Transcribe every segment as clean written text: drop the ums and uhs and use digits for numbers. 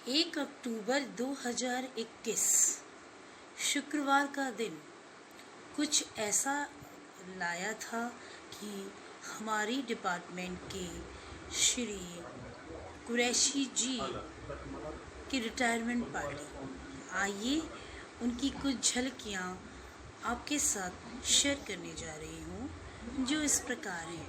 1 अक्टूबर 2021 शुक्रवार का दिन कुछ ऐसा लाया था कि हमारी डिपार्टमेंट के श्री कुरैशी जी की रिटायरमेंट पार्टी। आइए उनकी कुछ झलकियाँ आपके साथ शेयर करने जा रही हूँ, जो इस प्रकार है।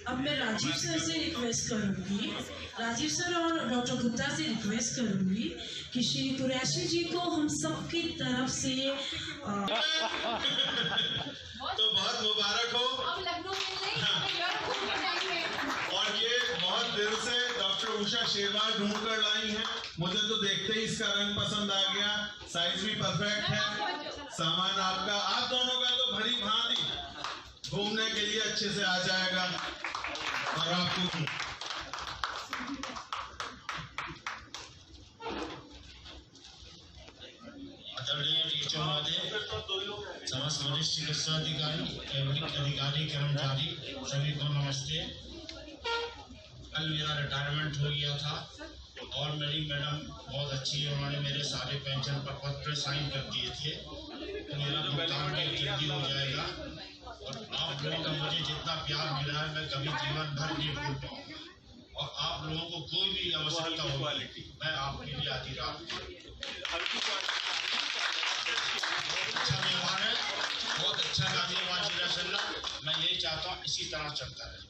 अब मैं राजीव सर से रिक्वेस्ट करूंगी, राजीव सर और डॉक्टर गुप्ता से रिक्वेस्ट करूंगी कि श्री कुरैशी जी को हम सबकी तरफ से तो बहुत मुबारक हो। और ये बहुत देर से डॉक्टर उषा शेरवाल ढूंढ कर लाई हैं। मुझे तो देखते ही इसका रंग पसंद आ गया, साइज भी परफेक्ट है, सामान आपका, आप दोनों का तो भली भांति घूमने के लिए अच्छे से आ जाएगा। और आपको आदरणीय टीचर महोदय, समस्त वरिष्ठ चिकित्सा अधिकारी कर्मचारी सभी को नमस्ते। कल मेरा रिटायरमेंट हो गया था और मेरी मैडम बहुत अच्छी है, उन्होंने मेरे सारे पेंशन पर पत्र साइन कर दिए थे, तो मेरा भुगतान भी जल्दी हो जाएगा। और आप लोगों का मुझे जितना प्यार मिला है मैं कभी जीवन भर नहीं भूल पाऊंगा। और आप लोगों को कोई भी आवश्यकता होगी मैं आपके लिए आती रात अच्छा व्यवहार है, बहुत अच्छा गाजियाबाद जिला चल रहा, मैं यही चाहता हूँ इसी तरह चलता रहे।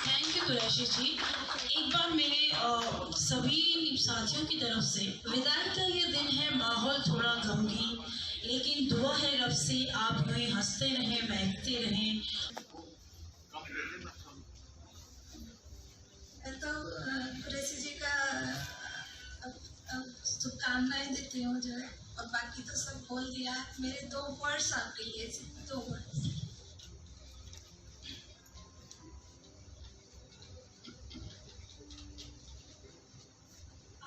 थैंक यू कुरैशी जी। एक बार मेरे सभी साथियों की तरफ से विदाई का ये दिन है, माहौल थोड़ा गमगीन, लेकिन दुआ है रब से आप यूं हंसते रहें, महकते रहें। तो कुरैशी जी का शुभकामनाएं देती हूँ जो है, और बाकी तो सब बोल दिया। मेरे 2 वर्ड्स आपके लिए, 2 वर्ड्स।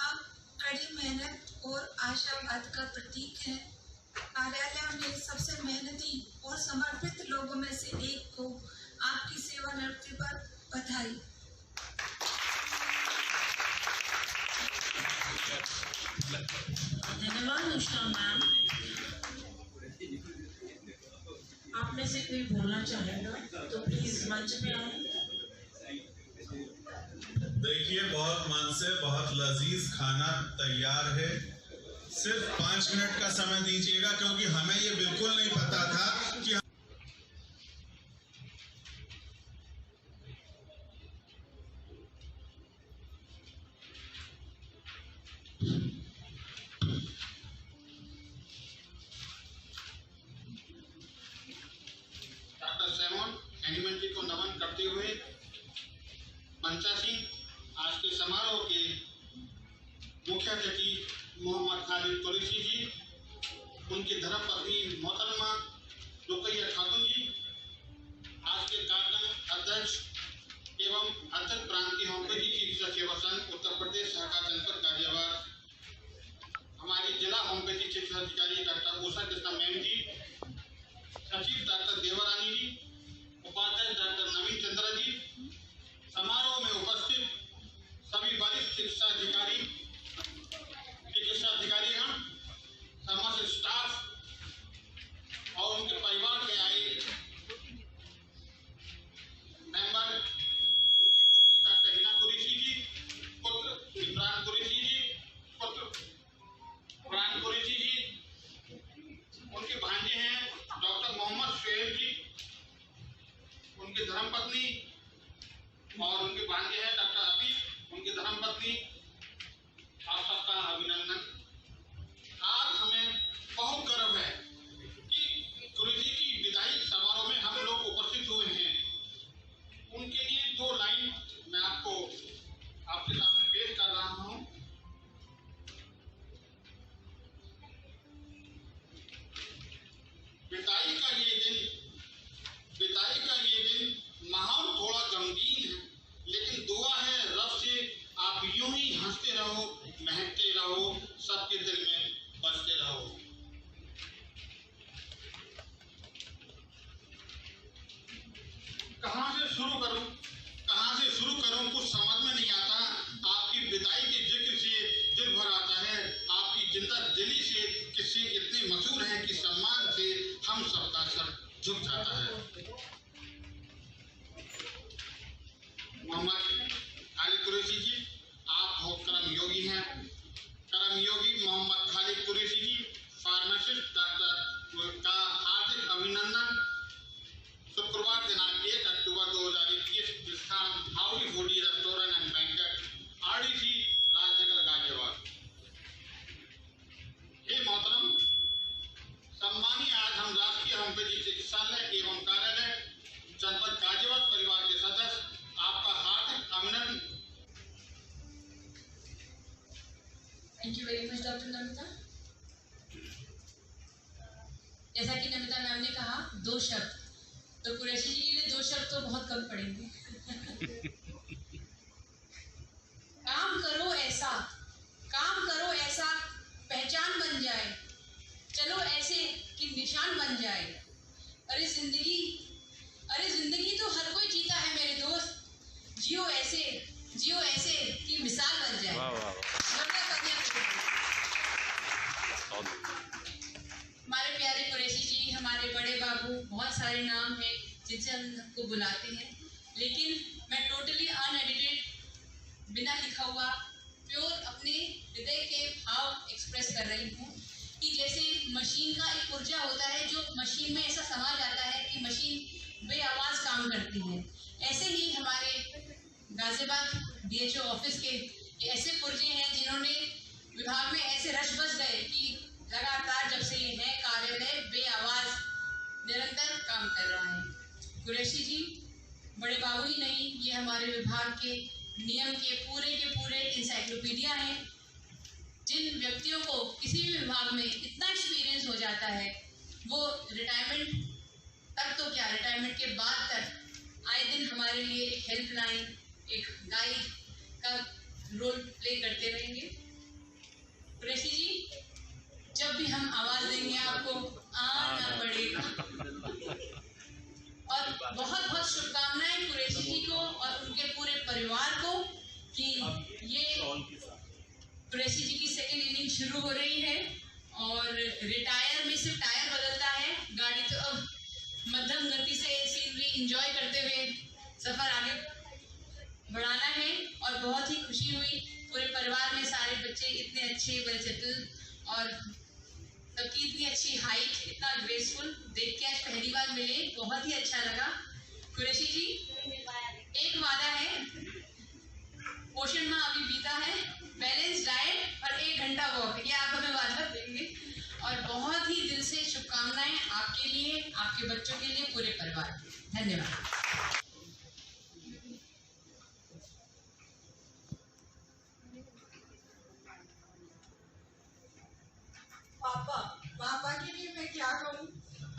आप कड़ी मेहनत और आशावाद का प्रतीक हैं। कार्यालय में सबसे मेहनती और समर्पित लोगों में से एक को आपकी सेवानिवृत्ति पर बधाई। धन्यवाद उषा मैम। आप में से कोई बोलना चाहेगा तो प्लीज मंच पे आए। देखिए, बहुत मन से बहुत लजीज खाना तैयार है। सिर्फ 5 मिनट का समय दीजिएगा, क्योंकि हमें ये बिल्कुल नहीं पता था कि डॉक्टर सैमन एनिमल जी को नमन करते हुए पंचासी आज के समारोह के मुख्य अतिथि मोहम्मद खालिद कुरैशी जी, उनकी धर्मपत्नी मोहतरमा रुकैया खातून जी, आज के कार्यक्रम अध्यक्ष एवं अध्यक्ष प्रांतीय होम्योपैथी चिकित्सा सेवा संघ उत्तर प्रदेश शाखा जनपद गाजियाबाद, हमारी जिला होम्योपैथी चिकित्सा अधिकारी डॉक्टर उषा कृष्णा मैम जी, सचिव डॉक्टर देवरानी जी, उपाध्यक्ष डॉक्टर नवीन चंद्रा जी, समारोह में उपस्थित सभी वरिष्ठ चिकित्सा अधिकारीगण, समस्त स्टाफ और उनके परिवार के आए मेंबर, उनकी पुत्री डॉक्टर हिना कुरैशी जी, पुत्र इमरान कुरैशी जी, पुत्र फरहान कुरैशी जी, उनके भांजे हैं डॉक्टर मोहम्मद शुएब जी, उनकी धर्मपत्नी, और उनके भांजे हैं डॉक्टर अतीफ, उनकी धर्मपत्नी। आप सबका अभिनंदन। आज हमें बहुत गर्व है कि कुरैशी की विदाई समारोह में हम लोग उपस्थित हुए हैं। उनके लिए 2 कहाँ से शुरू करूं कुछ समझ में नहीं आता। आपकी विदाई के जिक्र से दिल भर आता है, आपकी जिंदा दिली से किस्से इतने मशहूर हैं कि सम्मान से हम सबका सर झुक जाता है। मोहम्मद खालिद कुरैशी जी, आप बहुत कर्मयोगी हैं। कर्मयोगी मोहम्मद खालिद कुरैशी जी, फार्मासिस्ट डॉक्टर का हार्दिक अभिनंदन। शुक्रवार दिनांक 1 अक्टूबर 2021 स्थान Howdy Foodie restaurant and banquet RDC Rajnagar Ghaziabad. हे मोहतरम सम्मानीय, आज हम राष्ट्रीय होम्योपैथी चिकित्सालय एवं कार्यालय जनपद गाजियाबाद परिवार के सदस्य आपका हार्दिक अभिनंदन। Thank you very much doctor Namita. जैसा कि नमिता मैम ने कहा 2 शब्द, तो कुरैशी जी के लिए 2 शब्द तो बहुत कम पड़ेंगे। काम करो ऐसा पहचान बन जाए, चलो ऐसे कि निशान बन जाए। अरे जिंदगी तो हर कोई जीता है मेरे दोस्त, जियो ऐसे कि मिसाल बन जाए। हमारे प्यारे कुरैशी जी, हमारे बड़े बाबू, बहुत सारे नाम हैं जिनसे हम सबको बुलाते हैं, लेकिन मैं टोटली अनएडिटेड, बिना लिखा हुआ, प्योर अपने हृदय के भाव एक्सप्रेस कर रही हूँ कि जैसे मशीन का एक ऊर्जा होता है जो मशीन में ऐसा समा जाता है कि मशीन बेआवाज़ काम करती है, ऐसे ही हमारे गाजियाबाद DHO ऑफिस के ऐसे पुर्जे हैं जिन्होंने विभाग में ऐसे रच बस गए कि लगातार जब से ये है कार्यालय बेआवाज़ निरंतर काम कर रहा है। कुरैशी जी बड़े बाबू ही नहीं, ये हमारे विभाग के नियम के पूरे इंसाइक्लोपीडिया हैं। जिन व्यक्तियों को किसी भी विभाग में इतना एक्सपीरियंस हो जाता है, वो रिटायरमेंट तक तो क्या, रिटायरमेंट के बाद तक आए दिन हमारे लिए एक हेल्पलाइन, एक गाइड का रोल प्ले करते रहेंगे। कुरैशी जी, जब भी हम आवाज़ देंगे आपको आना पड़ेगा। और बहुत बहुत शुभकामनाएं कुरैशी जी को और उनके पूरे परिवार को कि ये कुरैशी जी की सेकेंड इनिंग शुरू हो रही है और रिटायर में सिर्फ टायर बदलता है, गाड़ी तो अब मध्यम गति से सीनरी एंजॉय करते हुए सफ़र आगे बढ़ाना है। और बहुत ही खुशी हुई, पूरे परिवार में सारे बच्चे इतने अच्छे, वेल सेटल और सबकी इतनी अच्छी हाइट, इतना ग्रेसफुल देख के आज पहली बार मिले, बहुत ही अच्छा लगा। कुरैशी जी, एक वादा है, पोषण माह अभी बीता है, बैलेंस डाइट और 1 घंटा वॉक, ये आप हमें वादा देंगे। और बहुत ही दिल से शुभकामनाएं आपके लिए, आपके बच्चों के लिए, पूरे परिवार के। धन्यवाद। पापा के लिए मैं क्या कहूँ,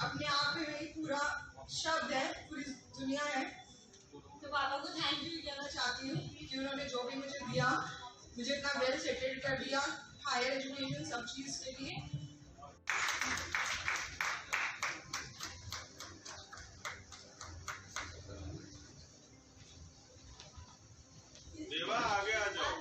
अपने आप में ही पूरा शब्द है, पूरी दुनिया है। तो पापा को थैंक यू कहना चाहती हूँ कि उन्होंने जो भी मुझे दिया, मुझे इतना वेल सेटल्ड कर दिया, हायर एजुकेशन सब चीज़ के लिए। देवा आगे आ जाओ।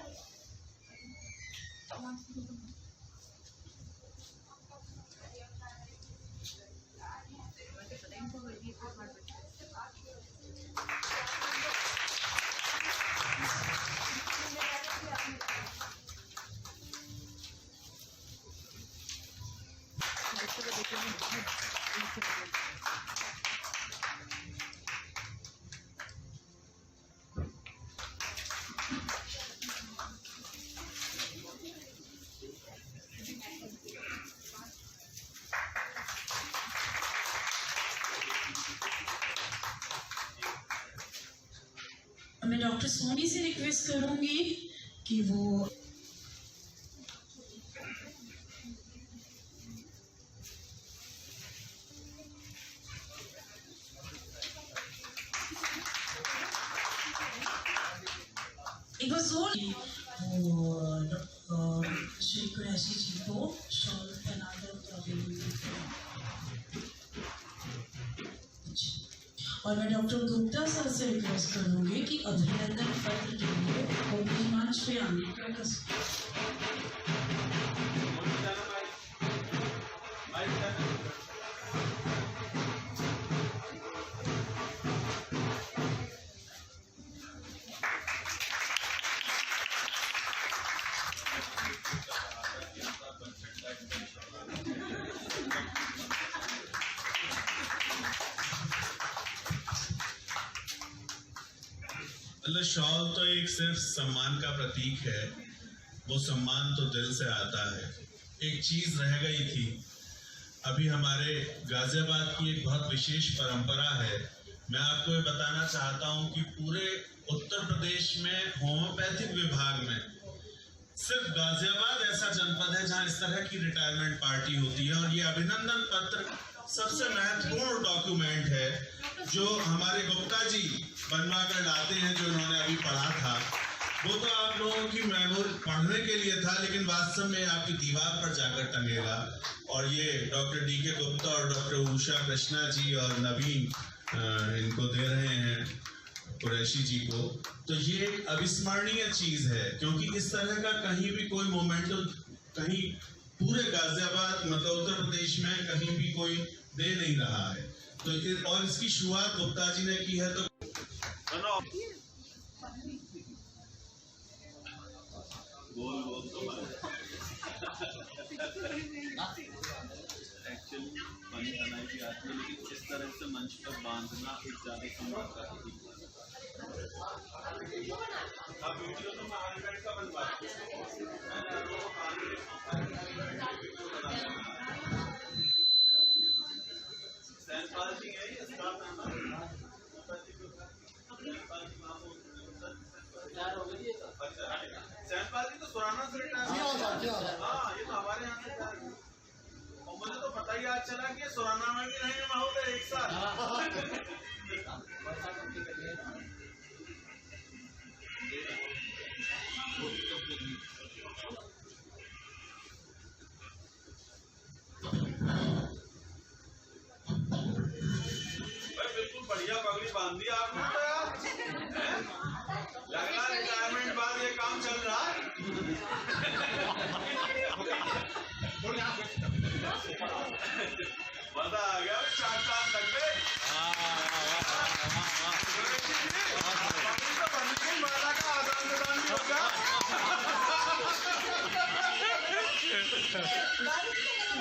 मैं डॉक्टर सोनी से रिक्वेस्ट करूंगी कि वो एक बार श्री कुरैशी जी को शॉल पहनाकर और मैं डॉक्टर गुप्ता सर से रिक्वेस्ट करूंगी कि अभिनंदन पत्र के लिए ओपनिंग मंच पे आने का शॉल तो एक सिर्फ सम्मान का प्रतीक है, वो सम्मान तो दिल से आता है। एक चीज रह गई थी, अभी हमारे गाजियाबाद की एक बहुत विशेष परंपरा है। मैं आपको ये बताना चाहता हूँ कि पूरे उत्तर प्रदेश में होम्योपैथिक विभाग में सिर्फ गाजियाबाद ऐसा जनपद है जहाँ इस तरह की रिटायरमेंट पार्टी होती है। और ये अभिनंदन पत्र सबसे महत्वपूर्ण डॉक्यूमेंट है जो हमारे गुप्ता जी बनवा कर लाते हैं, जो उन्होंने अभी पढ़ा था। वो तो आप लोगों की मेमोरी पढ़ने के लिए था, लेकिन वास्तव में आपकी दीवार पर जाकर टंगेगा। और ये डॉक्टर डी.के. गुप्ता और डॉक्टर उषा कृष्णा जी और नवीन इनको दे रहे हैं कुरैशी जी को। तो ये एक अविस्मरणीय चीज है, क्योंकि इस तरह का कहीं भी कोई मोमेंट कहीं पूरे गाजियाबाद मतलब उत्तर प्रदेश में कहीं भी कोई दे नहीं रहा है। तो और इसकी शुरुआत गुप्ता जी ने की है। तो गोल एक्चुअली बनी बनाई भी आती है, लेकिन इस तरह से मंच पर बांधना एक ज्यादा सम्मान का वीडियो तो मैं का बनवा सैनपाल जी है स्टाफ मेंबर सैनपाल जी तो सुराना से रिटायर। हाँ, ये तो हमारे यहाँ से और मुझे तो पता ही आज चला कि सुराना में भी नहीं महोदय एक साथ। बिल्कुल बढ़िया पगड़ी बांध दी आपने तो यार। लग रहा रिटायरमेंट बाद ये काम चल रहा है। मजा आ गया, 4 साल लग गए। माला का आदान प्रदान भी होगा।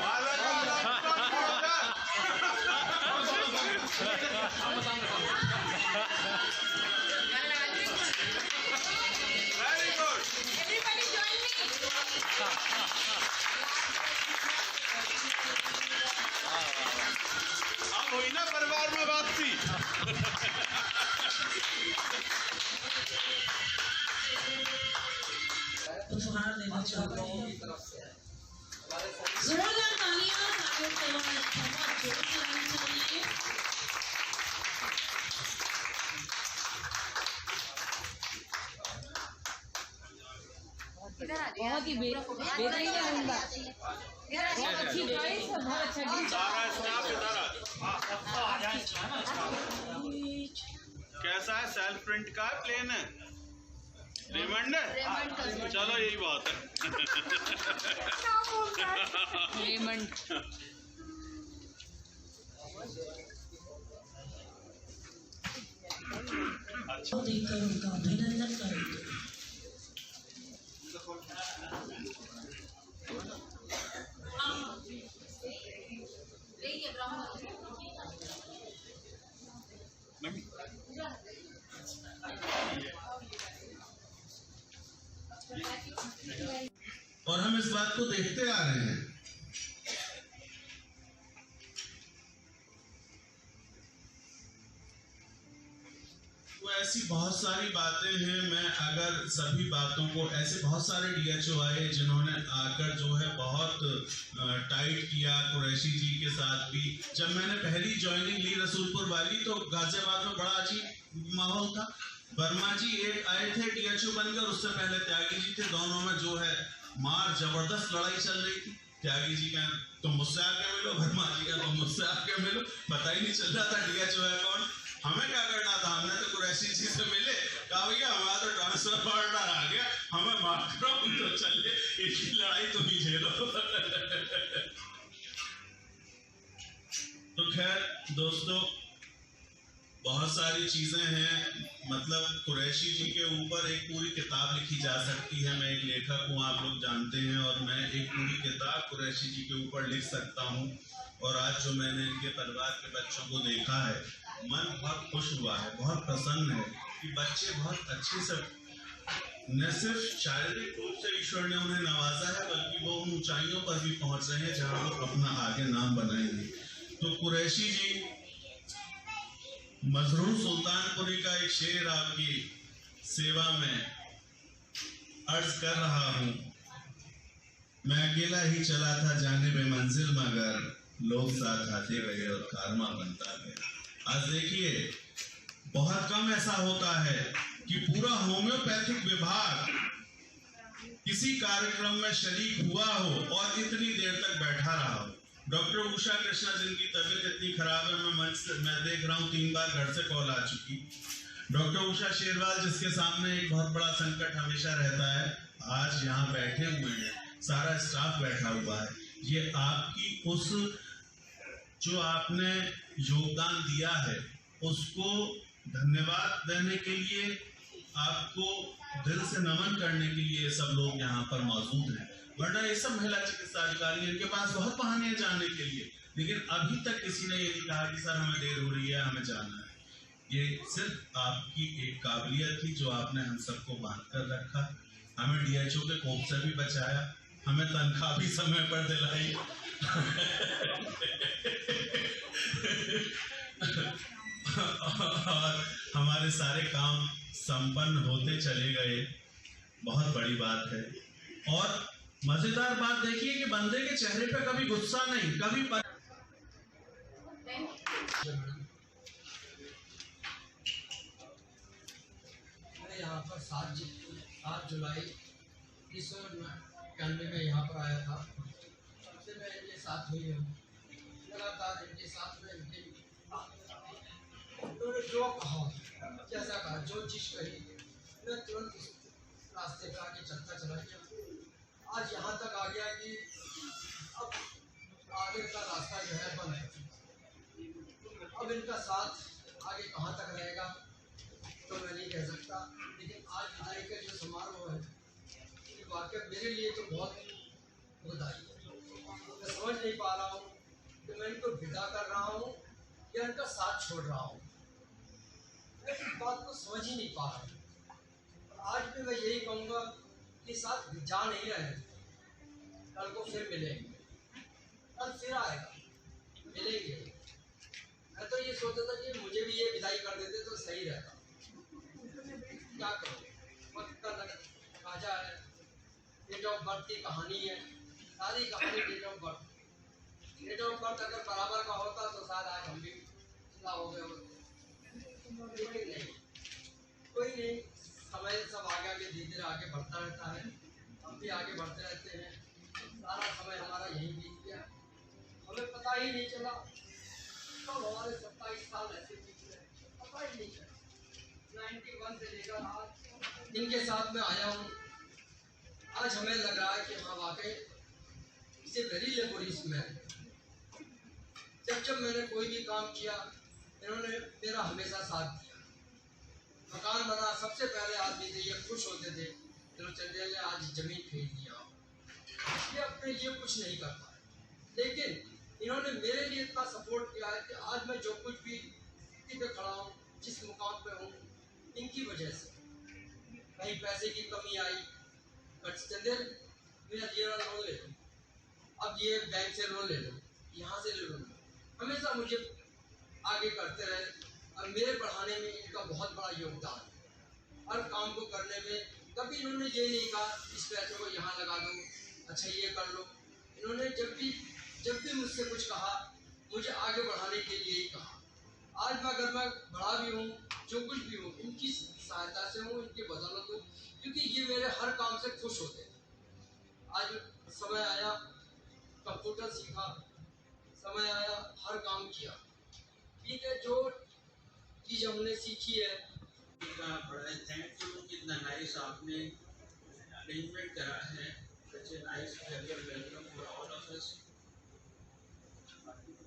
माला का आदान प्रदान वेरी गुड। अब हुई ना परिवार में वापसी। उपहार देना चाहते हैं। जोरदार तालियां चाहिए। बहुत ही बेहतरीन बहुत अच्छी चॉइस है, बहुत अच्छा। कैसा है? सेल्फ प्रिंट का प्लेन है, रेमंड है। चलो यही बात है। रेमंड अच्छा देखकर उनका अभिनंदन करेंगे। और हम इस बात को देखते आ रहे हैं। तो ऐसी बहुत सारी बातें हैं। मैं अगर सभी बातों को ऐसे बहुत सारे डीएचओ आए जिन्होंने आकर जो है बहुत टाइट किया कुरैशी जी के साथ भी। जब मैंने पहली ज्वाइनिंग ली रसूलपुर वाली तो गाजियाबाद में बड़ा अजीब माहौल था। वर्मा जी एक आए थे डीएचओ बनकर, उससे पहले त्यागी जी थे। दोनों में जो है मार जबरदस्त लड़ाई चल रही थी। त्यागी जी का तुम मुझसे आके मिलो, वर्मा जी का तुम मुझसे आके मिलो, पता ही नहीं चल रहा था डीएचओ है कौन। हमें क्या करना था, हमने तो कुरैशी जी से मिले, कहा भैया हमारा तो ट्रांसफर ऑर्डर आ गया, हमें माफ करो, हम तो चले, इसकी लड़ाई तुम ही झेलो। तो खैर दोस्तों, बहुत सारी चीजें हैं, मतलब कुरैशी जी के ऊपर एक पूरी किताब लिखी जा सकती है। मैं एक लेखक हूँ, आप लोग जानते हैं, और मैं एक पूरी किताब कुरैशी जी के ऊपर लिख सकता हूँ। और आज जो मैंने इनके परिवार के बच्चों को देखा है, मन बहुत खुश हुआ है, बहुत प्रसन्न है कि बच्चे बहुत अच्छे से न सिर्फ शारीरिक रूप से ईश्वर ने उन्हें नवाजा है, बल्कि वो उन ऊंचाइयों पर भी पहुंच रहे हैं जहां वो अपना आगे नाम बनाएंगे। तो कुरैशी जी, मजरूर सुल्तानपुरी का एक शेर आपकी सेवा में अर्ज कर रहा हूं। मैं अकेला ही चला था जाने में मंजिल, मगर लोग साथ आते गए और कारवां बनता गया। आज देखिए, बहुत कम ऐसा होता है कि पूरा होम्योपैथिक विभाग किसी कार्यक्रम में शरीक हुआ हो और इतनी देर तक बैठा रहा हो। डॉक्टर उषा कृष्णा, जिनकी तबीयत इतनी खराब है, मैं देख रहा हूँ 3 बार घर से कॉल आ चुकी। डॉक्टर उषा शेरवाल, जिसके सामने एक बहुत बड़ा संकट हमेशा रहता है, आज यहाँ बैठे हुए हैं, सारा स्टाफ बैठा हुआ है। ये आपकी उस जो आपने योगदान दिया है, उसको धन्यवाद देने के लिए, आपको दिल से नमन करने के लिए सब लोग यहाँ पर मौजूद हैं। वरना ये सब महिला चिकित्सा अधिकारी, इनके पास बहुत बहाने हैं जाने के लिए, लेकिन अभी तक किसी ने ये नहीं कहा कि सर हमें देर हो रही है, हमें जाना है। ये सिर्फ आपकी एक काबिलियत थी जो आपने हम सबको बांध कर रखा, हमें डीएचओ के कोप से भी बचाया, हमें तनख्वाह भी समय पर दिलाई और हमारे सारे काम संपन्न होते चले गए। बहुत बड़ी बात है। और मजेदार बात देखिए कि बंदे के चेहरे पे कभी गुस्सा नहीं, कभी मैं यहाँ पर 7 जुलाई 1991 में यहाँ पर आया था। सबसे मैं इनके साथ हुई हूँ, लगातार इनके साथ में उन्होंने जो कहा, जैसा कहा, जो चीज़ कही, मैं तुरंत उस रास्ते पर आगे चलता चला गया। आज यहाँ तक आ गया कि अब आगे का रास्ता जो है बंद है। अब इनका साथ आगे कहाँ तक रहेगा तो मैं नहीं कह सकता, लेकिन आज विदाई का जो समारोह है, ये वाकई मेरे लिए तो बहुत बधाई है। मैं समझ नहीं पा रहा हूँ कि मैं इनको विदा कर रहा हूँ या इनका साथ छोड़ रहा हूँ। मैं इस बात को समझ ही नहीं पा रहा हूँ। आज भी मैं यही कहूँगा कि साथ जा नहीं रहे, कल को फिर मिलेंगे, कल फिर आएगा, मिलेंगे। मैं तो ये सोचता था कि मुझे भी ये विदाई कर देते तो सही रहता। क्या करो, वक्त का राजा है, डेट ऑफ बर्थ की कहानी है, सारी कहानी date of birth. Date of birth अगर बराबर का होता तो शायद आज हम भी जुदा हो गए होते, लेकिन नहीं, कोई नहीं। समय सब आगे आगे धीरे धीरे आगे बढ़ता रहता है, हम भी आगे बढ़ते रहते हैं। सारा समय हमारा यहीं बीत गया, हमें पता ही नहीं चला कब हमारे 27 साल ऐसे बीत गए, पता ही नहीं चला। 91 से लेकर आज इनके साथ में आया हूँ। आज हमें लग रहा है कि हाँ वाकई इसे वेरी लेबोरियस मैन। जब मैंने कोई भी काम किया, इन्होंने मेरा हमेशा साथ दिया। मकान बना, सबसे पहले आदमी थे, ये खुश होते थे चलो चंद्रिया ने आज जमीन खरीद लिया। ये अपने लिए कुछ नहीं कर पाए, लेकिन इन्होंने मेरे लिए इतना सपोर्ट किया है कि आज मैं जो कुछ भी स्थिति पे खड़ा हूँ, जिस मुकाम पे हूँ, इनकी वजह से। कहीं पैसे की कमी आई, चंद्रिया मेरा ये लोन ले लो, अब ये बैंक से लोन ले लो, यहाँ से ले लो। हमेशा मुझे आगे करते रहे और मेरे बढ़ाने में इनका बहुत बड़ा योगदान है। हर काम को करने में कभी इन्होंने ये नहीं कहा इस पैसे को यहाँ लगा दो, अच्छा ये कर लो। इन्होंने जब भी मुझसे कुछ कहा, मुझे आगे बढ़ाने के लिए ही कहा। आज मैं अगर मैं बड़ा भी हूँ, जो कुछ भी हूँ, इनकी सहायता से हूँ, इनकी बदौलत हूँ, क्योंकि ये मेरे हर काम से खुश होते हैं। आज समय आया, कंप्यूटर सीखा, समय आया, हर काम किया। ठीक है, जो चीज हमने सीखी है। बड़ा थैंकफुल हूँ कितना नाइस आपने अरेंजमेंट करा है। Such a nice welcome for all of us.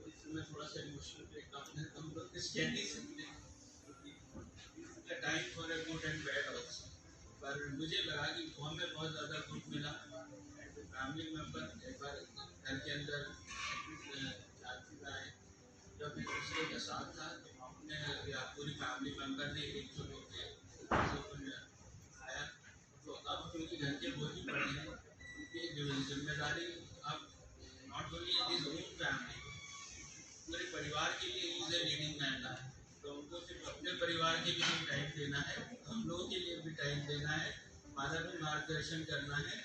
इसमें थोड़ा सा इमोशनल ब्रेकडाउन है, हम लोग किस कह नहीं सकते, time for a good and bad also. पर मुझे लगा कि हमें बहुत ज़्यादा गुड मिला। फैमिली मेम्बर एक बार घर के अंदर आए, जब एक दूसरे के साथ था तो हमने या पूरी फैमिली मेम्बर ने एकजुट होकर आया। तो अब क्योंकि घर के वो ही बड़े हैं, उनकी जिम्मेदारी अब not only his own family, पूरे परिवार के लिए इज ए लीडिंग मैन है। तो उनको सिर्फ अपने परिवार के लिए भी टाइम देना है, हम लोगों के लिए भी टाइम देना है, हमारा भी मार्गदर्शन करना है।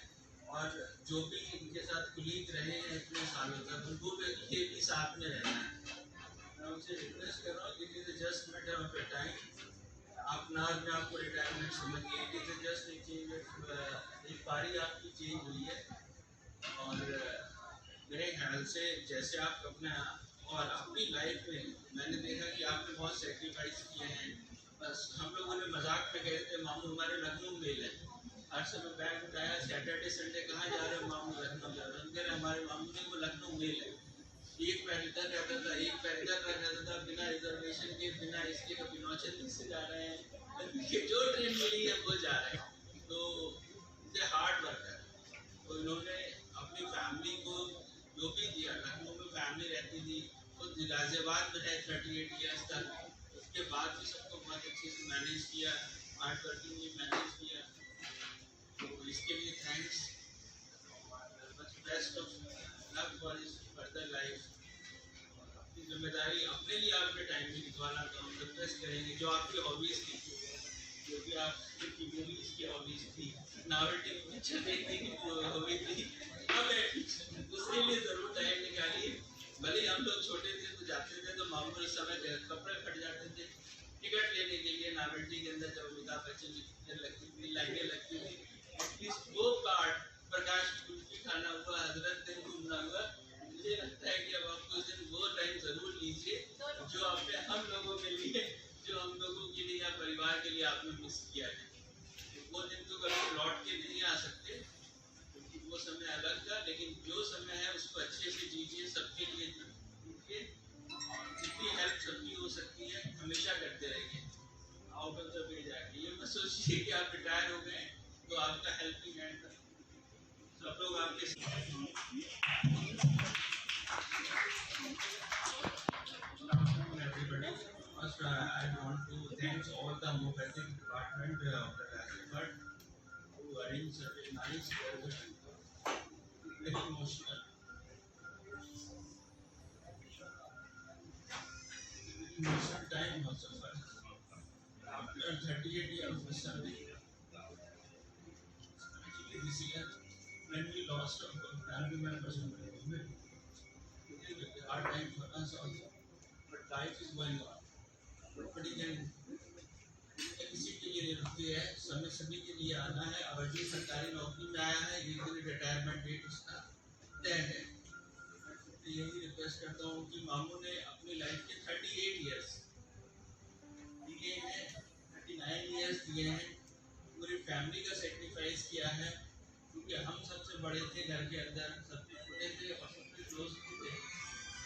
और जो भी इनके साथ कुलीग रहे हैं इतने सालों तक, उनको भी ये भी साथ में रहना है। मैं उनसे रिक्वेस्ट कर रहा हूँ, it is just matter of A time. आप ना में आपको रिटायरमेंट समझिए, it is just a change, एक पारी आपकी चेंज हुई है। और मेरे ख्याल से जैसे आप अपना और अपनी लाइफ में मैंने देखा कि आपने बहुत सेक्रीफाइस किए हैं। बस हम लोगों ने मजाक में कहते थे मामू हमारे लखनऊ मेल है, हर समय बैग उठाया सैटरडे संडे कहाँ जा रहे हो मामू, लखनऊ जा रहे हो। कह रहे हमारे मामू ने वो लखनऊ मेल है, एक पैर इधर रहता था एक पैर इधर रहता था, बिना रिजर्वेशन के बिना इसके कभी नौचंदी से जा रहे हैं, जो ट्रेन मिली है वो जा रहे हैं। तो इनसे हार्ड वर्क है। तो इन्होंने अपनी फैमिली को जो भी दिया, लखनऊ में फैमिली रहती थी, तो गाजियाबाद में है 38 ईयर्स तक, उसके बाद भी सबको बहुत अच्छे से मैनेज किया, हार्ड वर्किंग भी मैनेज किया। तो इसके लिए thanks, best of luck for his further life. अपनी जिम्मेदारी अपने लिए आपने टाइम भी निकाला, तो हम रिक्वेस्ट करेंगे जो आपकी हॉबीज़ थी, जो भी आपकी मूवीज़ की हॉबीज़ थी, नावल्टी पिक्चर देखने की हॉबी थी, उसके लिए ज़रूर टाइम निकालिए। भले हम लोग छोटे थे तो जाते थे तो मामूली समय कपड़े फट जाते थे, टिकट लेने के लिए नावल्टी के अंदर जब अमिताभ बच्चन की पिक्चर लगती थी, लाइनें लगती थी, एटलीस्ट वो पार्ट प्रकाश कुल्फी खाना हुआ, हजरत दिन घूमना हुआ, मुझे लगता है कि अब आपको उस दिन वो टाइम ज़रूर लीजिए जो आपने हम लोगों के लिए, जो हम लोगों के लिए या परिवार के लिए आपने मिस किया है। वो दिन तो कभी लौट के नहीं आ सकते, वो समय अलग था, लेकिन जो समय है उसको अच्छे से जीजिए, सबके लिए जीजिए, जितनी हेल्प सबकी हो सकती है हमेशा करते रहिए। आउट ऑफ द वे जाके ये मत सोचिए कि आप रिटायर हो गए तो आपका हेल्पिंग हैंड सब लोग आपके First, I want to thank all the homeopathic department of the Rajasthan who arranged such a nice celebration. Very emotional. Emotional time also for us. After 38 years of service, actually this year when we lost our family members in the movement, it is a hard time for us also. But life is going on. Nobody can किसी के लिए रुकती है, समय सभी के लिए आना है। और जो सरकारी नौकरी में आया है एक दिन रिटायरमेंट डेट उसका तय है। तो यही रिक्वेस्ट करता हूँ कि मामू ने अपनी लाइफ के 38 इयर्स दिए हैं, 39 इयर्स दिए हैं, पूरी फैमिली का सेक्रीफाइस किया है, क्योंकि हम सबसे बड़े थे घर के अंदर, सबसे छोटे थे और सबसे क्लोज थे।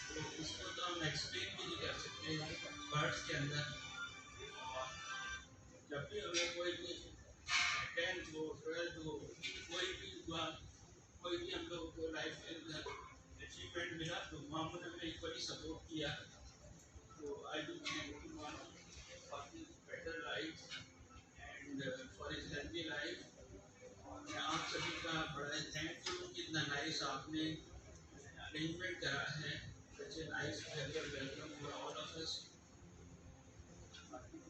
तो इसको तो हम एक्सप्लेन भी नहीं कर सकते वर्ड्स के अंदर। जब भी हमें कोई भी 10th हो 12th हो कोई भी हुआ, कोई भी हम लोग को लाइफ में अचीवमेंट मिला तो मामू ने हमें इक्वली सपोर्ट किया। तो आई डू थैंक यू मामू for his better life and for his healthy life. मैं आप सभी का बड़ा थैंकफुल हूँ कितना नाइस आपने अरेंजमेंट करा है, such a nice welcome for all of us.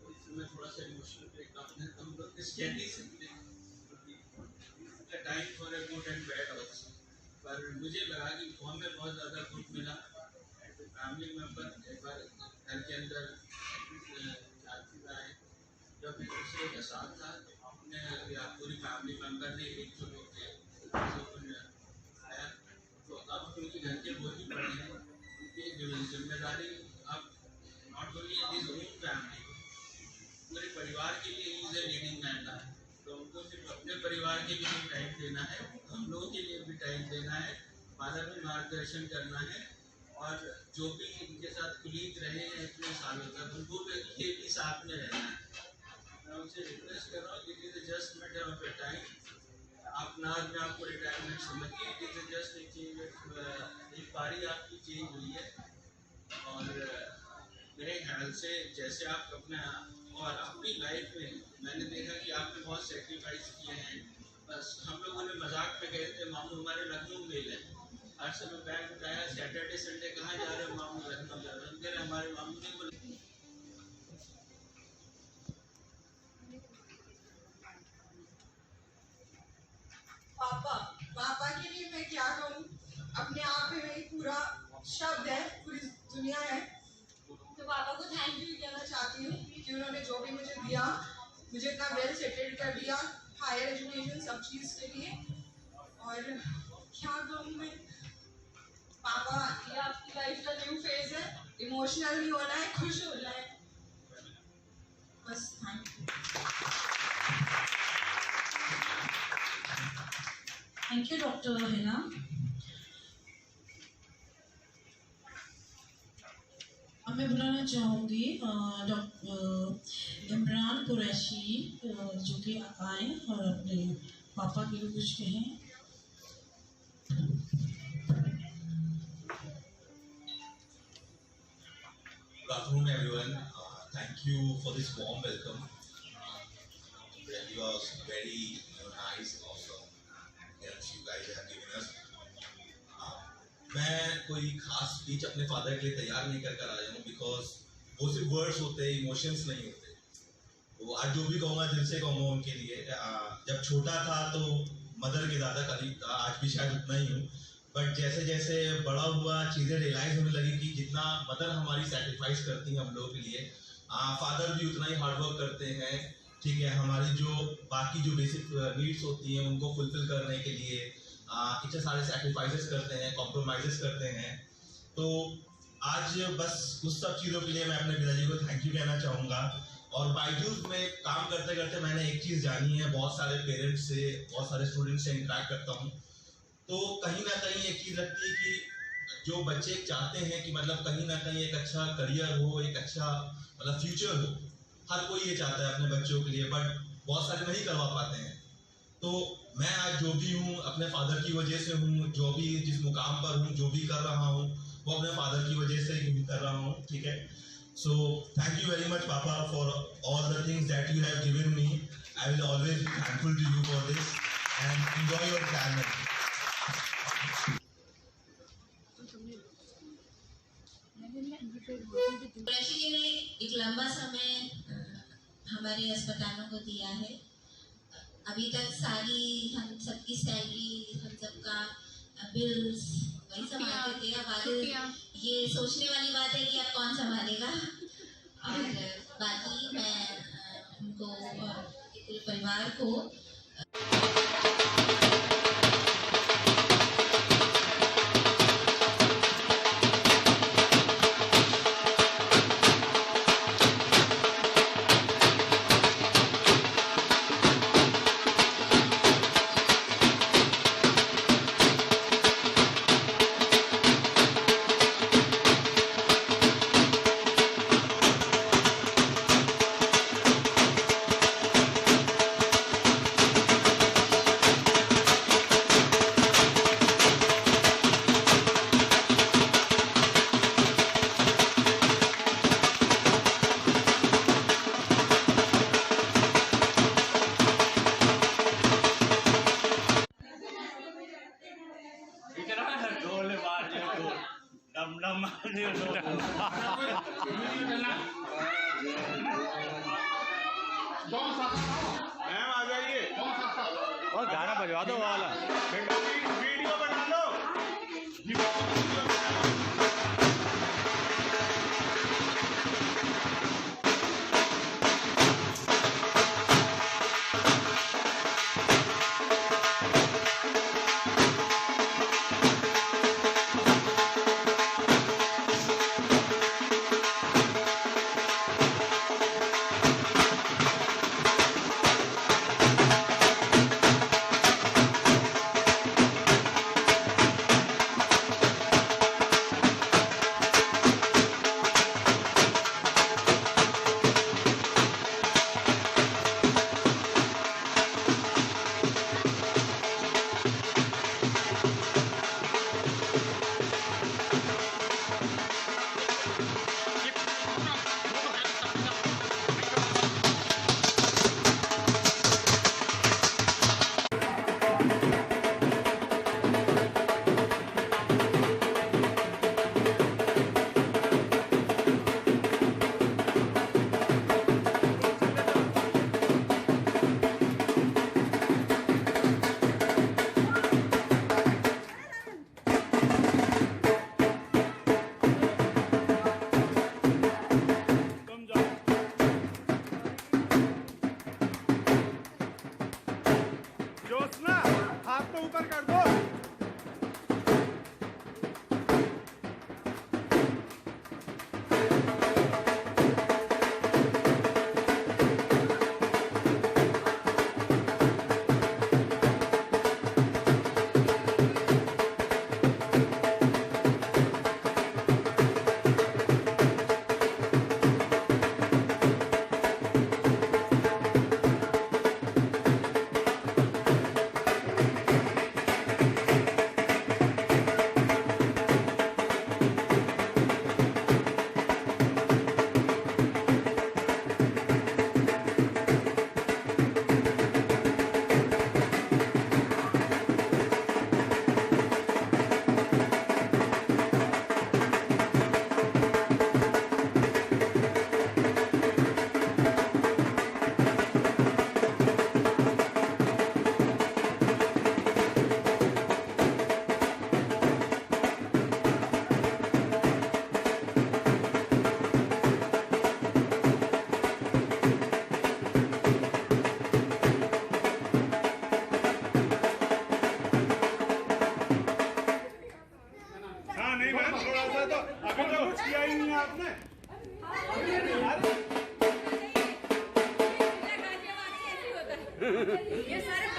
इसमें थोड़ा सा इमोशनल ब्रेकडाउन है, हम लोग किस कह नहीं सकते, time for a good and bad also. पर मुझे लगा कि हमें बहुत ज़्यादा गुड मिला। फैमिली मेम्बर एक बार घर के अंदर आए, जब एक दूसरे के साथ था तो हमने या पूरी फैमिली मेम्बर ने एकजुट होकर आया। तो अब क्योंकि घर के वो ही बड़े हैं, उनकी जिम्मेदारी अब not only his own family, परिवार के लिए इज ए लीडिंग मैन है, तो उनको सिर्फ अपने परिवार के लिए टाइम देना है, हम लोगों के लिए भी टाइम देना है, फादर में मार्गदर्शन करना है, और जो भी इनके साथ कुलीग रहे हैं इतने सालों तक उनको भी साथ में रहना है। मैं उनसे रिक्वेस्ट कर रहा हूँ, it is just matter of A time. आप नाज में आपको रिटायरमेंट समझिए, it is just a change, एक बारी आपकी चेंज हुई है। और मेरे ख्याल से जैसे आप अपना और अपनी लाइफ में मैंने देखा कि आपने बहुत सेक्रीफाइस किए हैं। बस हम लोगों ने मजाक में कहे थे मामू हमारे लखनऊ मेल है, हर समय बैग उठाया, सैटरडे संडे कहाँ जा रहे हो मामू, लखनऊ जा रहे हैं। हमारे मामू ने बोले पापा के लिए मैं क्या कहूँ, अपने आप में ही पूरा शब्द है, पूरी दुनिया है। तो पापा को थैंक यू कहना चाहती हूँ कि उन्होंने जो भी मुझे दिया, मुझे इतना वेल सेटल्ड कर दिया, हायर एजुकेशन सब चीज़ के लिए। और क्या कहूँ मैं, पापा ये आपकी लाइफ का न्यू फेज है, इमोशनल नहीं होना है, खुश होना है, बस। Thank you doctor Hina. अब मैं बुलाना चाहूँगी डॉक्टर इमरान कुरैशी, जो कि आए और अपने पापा के लिए कुछ कहें। Good afternoon, everyone. Thank you for this warm welcome. It was very nice, awesome. Yes, you guys have given us. मैं कोई खास स्पीच अपने फादर के लिए तैयार नहीं कर आया हूँ, बिकॉज वो सिर्फ वर्ड्स होते हैं, इमोशंस नहीं होते। तो आज जो भी कहूँगा दिल से कहूँगा उनके लिए। जब छोटा था तो मदर के ज़्यादा करीब था, आज भी शायद उतना ही हूँ, बट जैसे जैसे बड़ा हुआ चीज़ें रियलाइज होने लगी कि जितना मदर हमारी सेक्रीफाइस करती हैं हम लोगों के लिए, फादर भी उतना ही हार्डवर्क करते हैं। ठीक है, हमारी जो बाकी जो बेसिक नीड्स होती हैं उनको फुलफिल करने के लिए इतने सारे सेक्रीफाइसेस करते हैं, कॉम्प्रोमाइज़ करते हैं। तो आज बस उस सब चीज़ों के लिए मैं अपने पिताजी को थैंक यू कहना चाहूँगा। और बायजूस में काम करते करते मैंने एक चीज़ जानी है, बहुत सारे पेरेंट्स से, बहुत सारे स्टूडेंट्स से इंटरेक्ट करता हूँ, तो कहीं ना कहीं एक चीज़ लगती है कि जो बच्चे चाहते हैं कि मतलब कहीं ना कहीं एक अच्छा करियर हो, एक अच्छा मतलब फ्यूचर हो, हर कोई ये चाहता है अपने बच्चों के लिए, बट बहुत सारे नहीं करवा पाते हैं। तो मैं आज जो भी हूँ अपने फादर की वजह से हूँ, जो भी जिस मुकाम पर हूँ, जो भी कर रहा हूँ वो अपने फादर की वजह से ही कर रहा हूँ। ठीक है, so thank you very much papa for all the things that you have given me. I will always be thankful to you for this and enjoy your retirement. Qureshi ji ने एक लंबा समय हमारे अस्पतालों को दिया है। अभी तक सारी हम सबकी सैलरी, हम सबका बिल्स वही संभालते थे। अब आगे ये सोचने वाली बात है कि अब कौन संभालेगा। और बाकी मैं उनको और पूरे परिवार को मैम आ जाइए और गाना बजवा दो वाला वीडियो बना लो। को ऊपर कर दो। ये सारे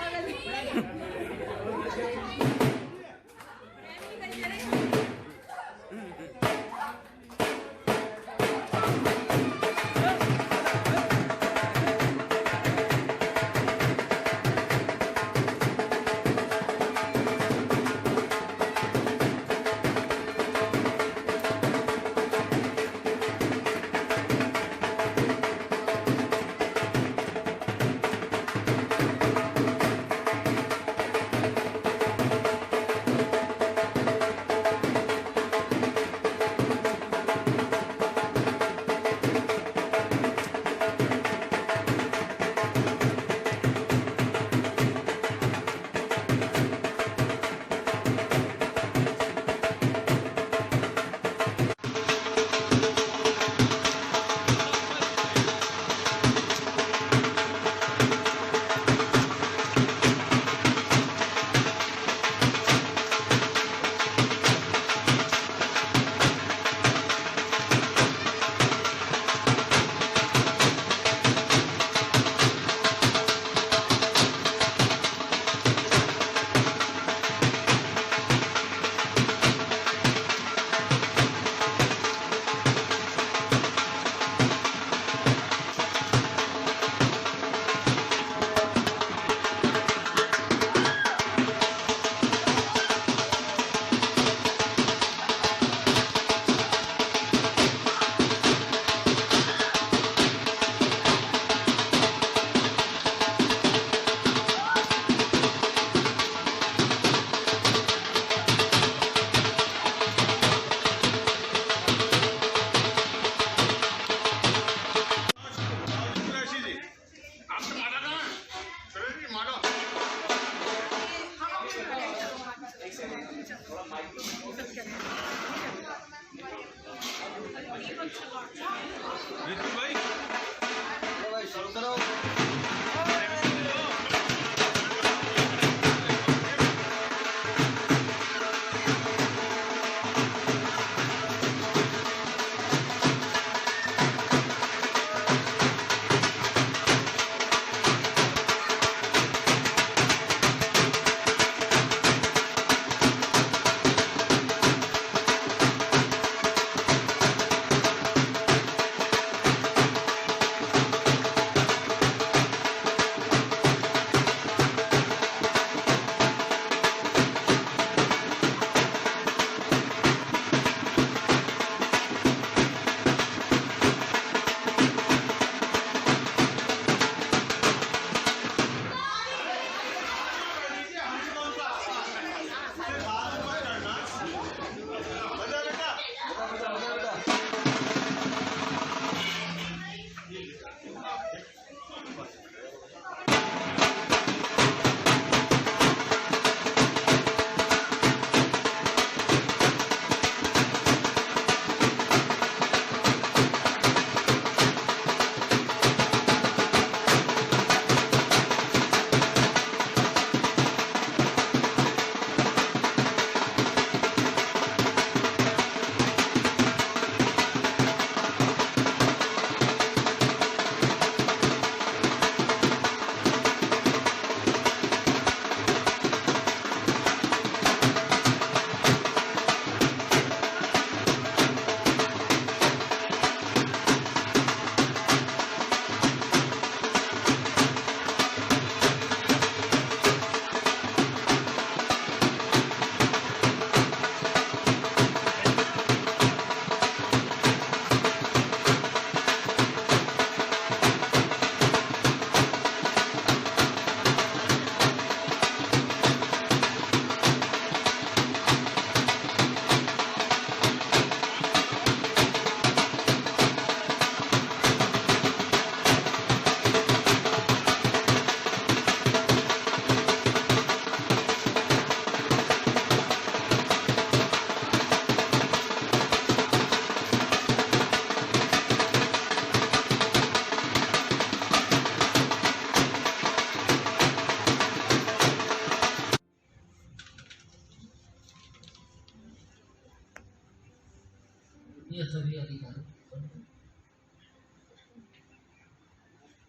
सभी अधिकारी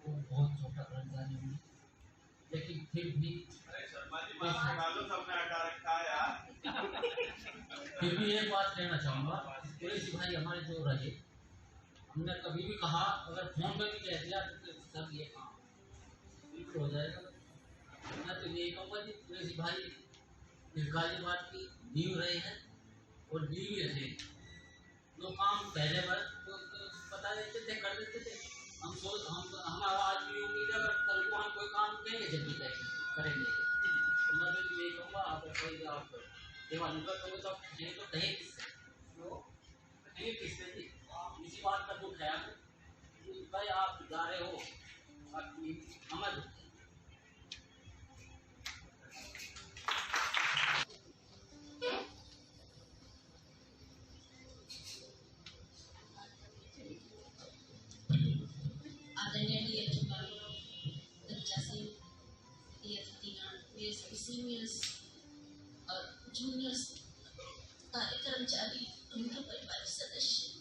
वो बहुत छोटा कर्मचारी हूँ, लेकिन फिर भी एक बात कहना चाहूँगा, कुरैशी भाई हमारे जो रहे, हमने कभी भी कहा अगर फोन पर भी कह दिया तो सब ये काम बिल्कुल हो जाएगा। मैं तो यही कहूँगा कि कुरैशी भाई गाजियाबाद की नींव रहे हैं और नींव ही रहे। जो काम पहले बार तो बता देते थे, कर देते थे। हमारा आज भी उम्मीद है अगर कल को हम कोई काम कहेंगे जल्दी करेंगे। तो मैं तो यही कहूँगा आप सेवा निकल करोगे तो नहीं तो कहें किससे, कहेंगे किससे जी। इसी बात का दुख है भाई, आप जा रहे हो हमारे दुख है। सीनियर्स और जूनियर्स कर्मचारी, उनके परिवार सदस्य,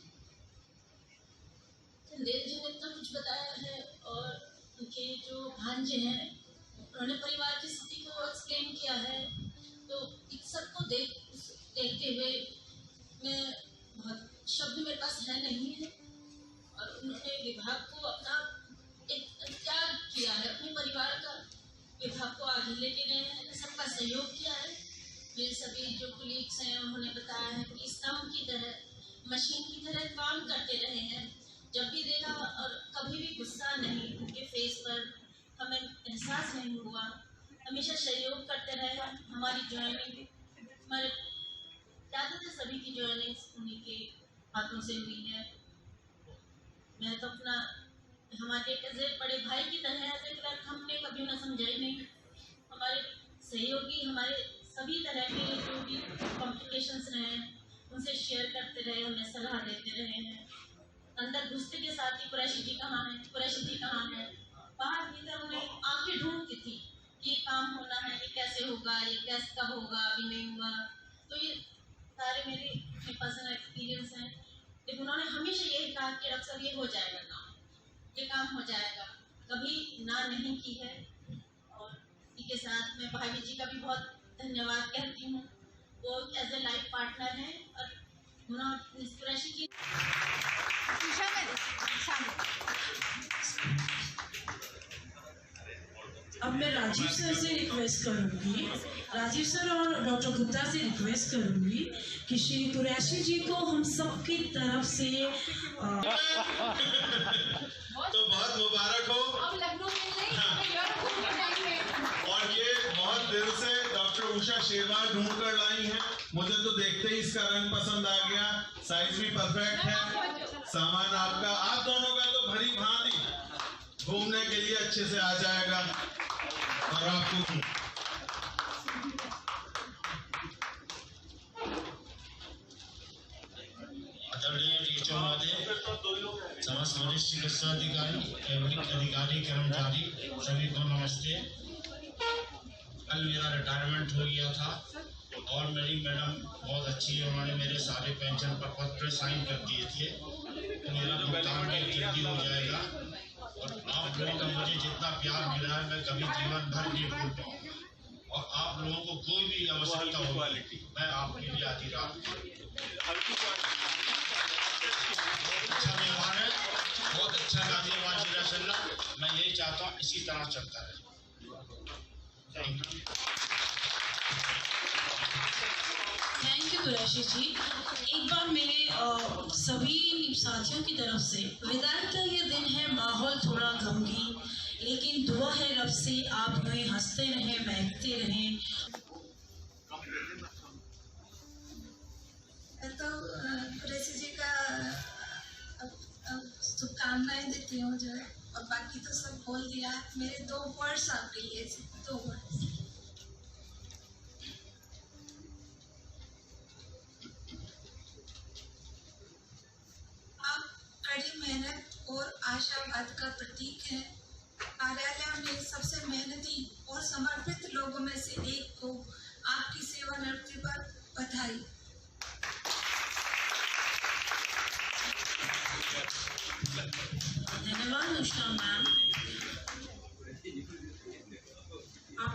चंदेल जी ने इतना कुछ बताया है और उनके जो भांजे हैं उन्होंने परिवार की स्थिति को एक्सप्लेन किया है। तो इस सबको देखते हुए मैं बहुत शब्द मेरे पास है नहीं है, और उन्होंने विभाग को अपना एक त्याग किया है, अपने परिवार का विभाग को आगे लेके गए हैं, सबका सहयोग किया है। मेरे सभी जो कुलीग्स हैं उन्होंने बताया है कि स्तंभ की तरह, मशीन की तरह काम करते रहे हैं। जब भी देखा और कभी भी गुस्सा नहीं उनके फेस पर हमें एहसास नहीं हुआ, हमेशा सहयोग करते रहे। हमारी ज्वाइनिंग, हमारे ज़्यादातर सभी की ज्वाइनिंग उन्हीं के हाथों से हुई है। मैं तो अपना हमारे एज ए बड़े भाई की तरह एज ए क्लर्क हमने कभी ना समझा ही नहीं। हमारे सहयोगी हमारे सभी तरह के जो भी कॉम्प्लिकेशंस रहे उनसे शेयर करते रहे, हमें सलाह देते रहे हैं। अंदर घुसते के साथ ही कुरैशी जी कहाँ है, कुरैशी जी कहाँ है, बाहर भीतर उन्हें आंखें ढूंढती थी ये काम होना है, ये कैसे होगा, ये कैसे कब होगा, अभी नहीं हुआ। तो ये सारे मेरे पर्सनल एक्सपीरियंस हैं। लेकिन उन्होंने हमेशा यही कहा कि अक्सर ये हो जाएगा काम, ये काम हो जाएगा, कभी ना नहीं की है। और इसी के साथ मैं भाभी जी का भी बहुत धन्यवाद कहती हूँ। वो एज ए लाइफ पार्टनर हैं और उन्होंने कुरैशी जी अब मैं राजीव सर से रिक्वेस्ट करूंगी, राजीव सर और डॉक्टर गुप्ता से रिक्वेस्ट करूंगी कि श्री कुरैशी जी को हम सबकी तरफ से तो बहुत मुबारक हो। अब लखनऊ में नहीं, और ये बहुत दिल से डॉक्टर उषा शेरवार ढूंढ कर लाई हैं। मुझे तो देखते ही इसका रंग पसंद आ गया, साइज भी परफेक्ट है, सामान आपका, आप दोनों का तो भली भांति घूमने के लिए अच्छे से आ जाएगा। और आपको आदरणीय टीचर महोदय, समस्त वरिष्ठ चिकित्सा अधिकारी एवं अधिकारी कर्मचारी सभी को नमस्ते। कल मेरा रिटायरमेंट हो गया था और मेरी मैडम बहुत अच्छी है, उन्होंने मेरे सारे पेंशन पर पत्र साइन कर दिए थे। तो मेरा भुगतान भी जल्दी हो जाएगा और आप लोगों का मुझे जितना प्यार मिला है मैं कभी जीवन भर नहीं भूल पाऊंगा। और आप लोगों को कोई भी आवश्यकता होगी मैं आपके लिए आधी रात अच्छा व्यवहार है, बहुत अच्छा गाजियाबाद जिला चल रहा, मैं यही चाहता हूँ इसी तरह चलता रहे। थैंक यू कुरैशी जी। एक बार मेरे सभी साथियों की तरफ से विदाई का ये दिन है, माहौल थोड़ा गमगीन, लेकिन दुआ है रब से आप हमें हंसते रहें, महकते रहें। तो कुरैशी जी का शुभकामनाएं देती हूँ जो है, और बाकी तो सब बोल दिया। मेरे 2 वर्ड्स आपके लिए, 2 वर्ड्स। आप कड़ी मेहनत और आशावाद का प्रतीक हैं। कार्यालय में सबसे मेहनती और समर्पित लोगों में से एक को आपकी सेवानिवृत्ति पर बधाई।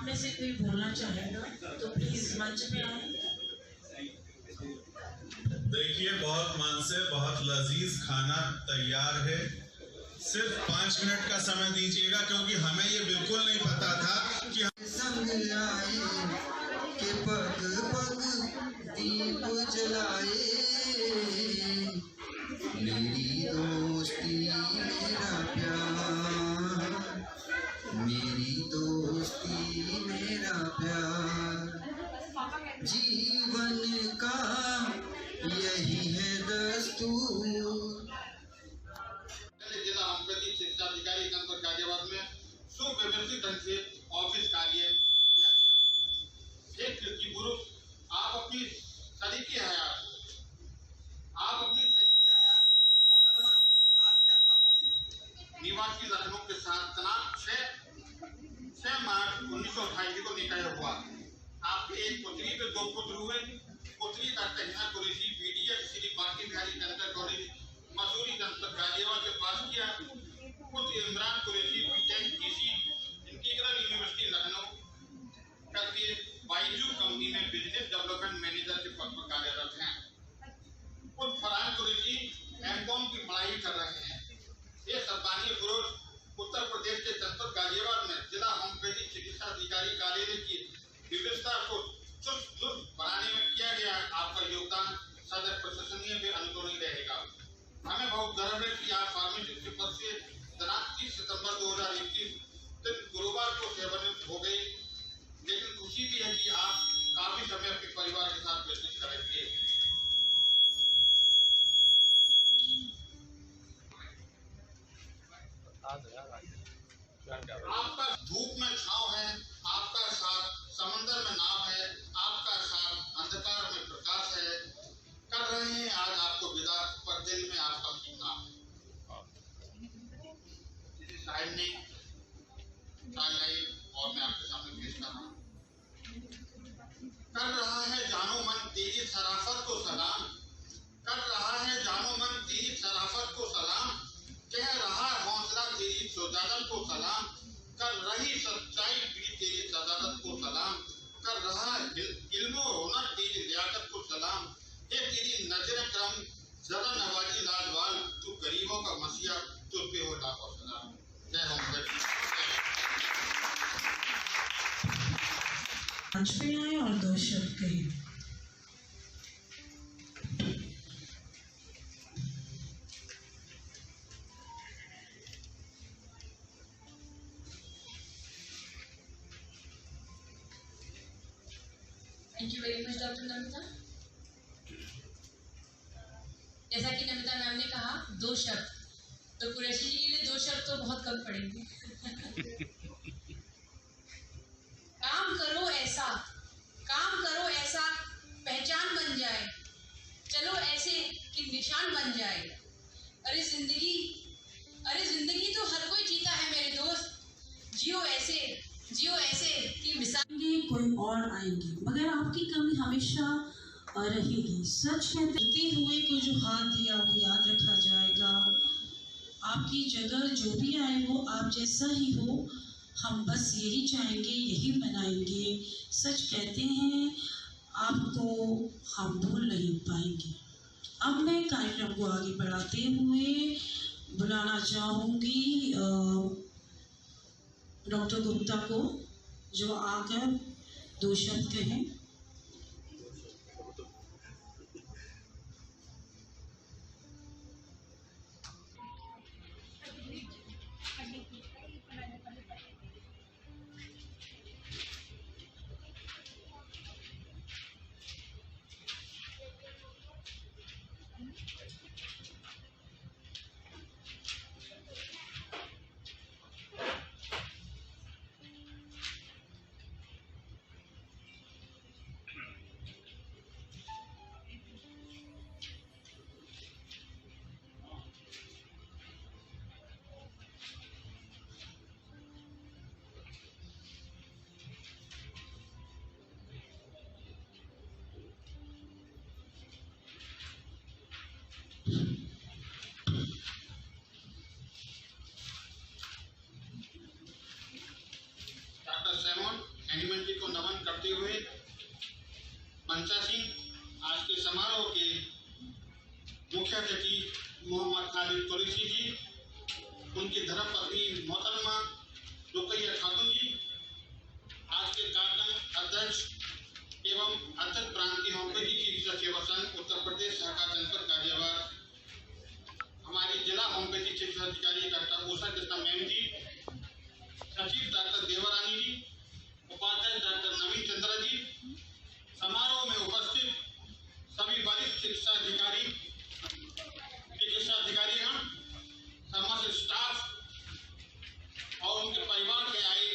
में से कोई बोलना चाहेगा तो प्लीज मंच पे आए। देखिए, बहुत मन से बहुत लजीज खाना तैयार है। सिर्फ 5 मिनट का समय दीजिएगा, क्योंकि हमें ये बिल्कुल नहीं पता था कि संग आए के पग पग दीप जलाए, मेरी दोस्ती मेरा प्यार, मेरी दोस्ती मेरा प्यार, जीवन का यही है दस्तूर। जिला होम्योपैथी शिक्षा अधिकारी जनपद गाजियाबाद में सुव्यवस्थित ढंग से ऑफिस कार्य किया गया। एक खिड़की पुरुष आप अपनी सलीके हयात मोहतरमा आसिया खातून निवासी लखनऊ के साथ तलाक 6 मार्च 1928 को निकाह हुआ। आपके एक पुत्री के 2 पुत्र हुए। पुत्री डॉक्टर हिना कुरैशी बीडीएस श्री बाकी बिहारी जनता कॉलेज मसूरी जनपद गाजियाबाद से पास किया। पुत्र इमरान कुरैशी बीटेक डीसी इंटीग्रल यूनिवर्सिटी लखनऊ करके बाइजू कंपनी में बिजनेस डेवलपमेंट मैनेजर के पद पर कार्यरत हैं। पुत्र फरहान कुरैशी एमकॉम की पढ़ाई कर रहे हैं। ये सम्मानीय पुरुष उत्तर प्रदेश के जनपद गाजियाबाद में जिला होम्योपैथी चिकित्सा अधिकारी कार्यालय की व्यवस्था को चुस्त दुरुस्त बनाने में किया गया आपका योगदान सदैव प्रशंसनीय व अनुकरणीय रहेगा। हमें बहुत गर्व है कि आप फार्मेसिस्ट के पद से दिनांक 30 सितंबर 2021 दिन गुरुवार को सेवानिवृत्त हो गए, लेकिन खुशी भी है कि आप काफी समय अपने परिवार के साथ व्यतीत करेंगे। आपका धूप में छांव है, आपका साथ समंदर में नाव है, आपका साथ अंधकार में प्रकाश है। कर रहे हैं आज आपको विदा, पर दिल में आपका नाम है। साहिब ने और मैं आपके सामने पेश कर रहा हूँ। कर रहा है जानो मन तेरी शराफत को सलाम, कर रहा है जानो मन तेरी शराफत को सलाम, कह रहा है हौसला तेरी शजादत को सलाम, कर रही सच्चाई भी तेरी सदाकत को सलाम, कर रहा है इल्म और हुनर तेरी लियाकत को सलाम, ये तेरी नजर करम जरा नवाजी लाजवाल, तू गरीबों का मसीहा, तुझ पे हो लाखों सलाम। जय होम्योपैथी। मंच पे आए और 2 शब्द कहिए। Thank you very much doctor Namita. जैसा कि नमिता मैम ने कहा 2 शब्द, तो कुरैशी जी के लिए 2 शब्द तो बहुत कम पड़ेंगे। काम करो ऐसा पहचान बन जाए, चलो ऐसे कि निशान बन जाए। अरे जिंदगी तो हर कोई जीता है मेरे दोस्त, जियो ऐसे कि मिसाल कोई और आएंगे, मगर आपकी कमी हमेशा रहेगी। सच है, देते हुए को जो हाथ दिया वो याद रखा जाएगा। आपकी जगह जो भी आए वो आप जैसा ही हो, हम बस यही चाहेंगे, यही मनाएंगे। सच कहते हैं आपको हम भूल नहीं पाएंगे। अब मैं कार्यक्रम को आगे बढ़ाते हुए बुलाना चाहूँगी डॉक्टर गुप्ता को, जो आकर 2 शब्द कहें। हनीमन जी को नमन करते हुए पंचासी आज के समारोह के मुख्य अतिथि मोहम्मद खालिद कुरैशी जी, उनकी धर्मपत्नी मोहतरमा रुकैया खातून जी, आज के कार्यक्रम अध्यक्ष एवं अध्यक्ष प्रांतीय होम्योपैथी चिकित्सा सेवा संघ उत्तर प्रदेश शाखा जनपद गाजियाबाद, हमारी जिला होम्योपैथी चिकित्सा अधिकारी डॉक्टर उषा कृष्णा मैम जी, सचिव डॉक्टर देवारानी जी, उपाध्याय डॉक्टर नवीन चंद्रा जी, समारोह में उपस्थित सभी वरिष्ठ चिकित्सा अधिकारीगण, समस्त स्टाफ और उनके परिवार के आए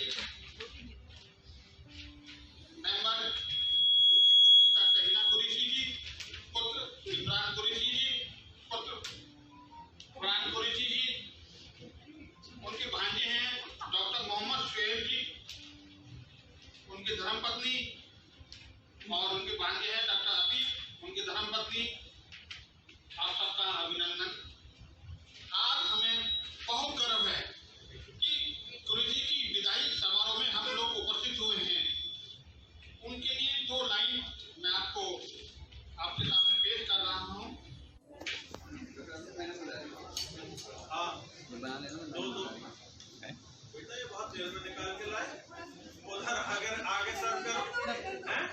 मेंबर, उनकी पुत्री डॉक्टर हिना कुरैशी जी, पुत्र इमरान कुरैशी जी, पुत्र कुरान कुरैशी जी, उनके भांजे हैं डॉक्टर मोहम्मद शुएब जी, उनकी धर्मपत्नी और उनके भांजे हैं डॉक्टर अतीफ, उनकी धर्मपत्नी। आप सबका अभिनंदन। आज हमें बहुत गर्व है कि कुरैशी की विदाई समारोह में हम लोग उपस्थित हुए हैं। उनके लिए 2 लाइन मैं आपके सामने पेश कर रहा हूँ। बेटा ये बहुत देर में निकाल के लाए, उधर अगर आगे सर्व करो, हैं?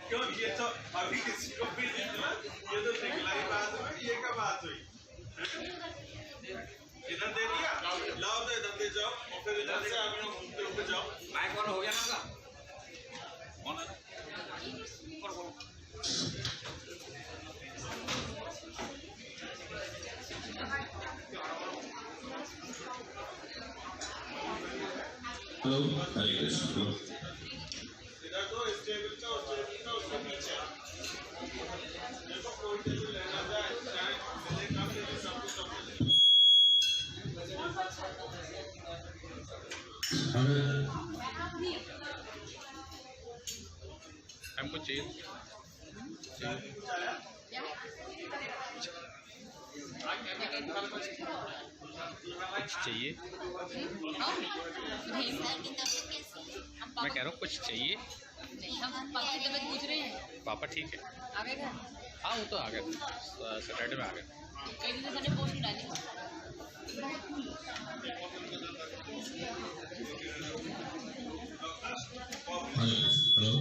क्यों ये तो अभी किसी को भी नहीं मिला, ये तो निकलाई बात हुई, ये क्या बात हुई? इधर दे दिया, लाओ तो इधर दे जाओ और फिर इधर से आप लोग घूमते हुए जाओ। माइक ऑन हो गया ना? हेलो, हरे कृष्ण। इधर तो इस टेबल का उसके पीछे देखो, कोई टेबल लेना जाए चाहे मिले कम ले सब कुछ हमको चाहिए चाहिए मैं कह रहा हूँ कुछ चाहिए। पापा की तबीयत पूछ रहे हैं। पापा ठीक है, आ गए घर? हाँ वो तो आ गया, सैटरडे में आ गया। कई दिन से मैंने पोस्ट डाली। हेलो,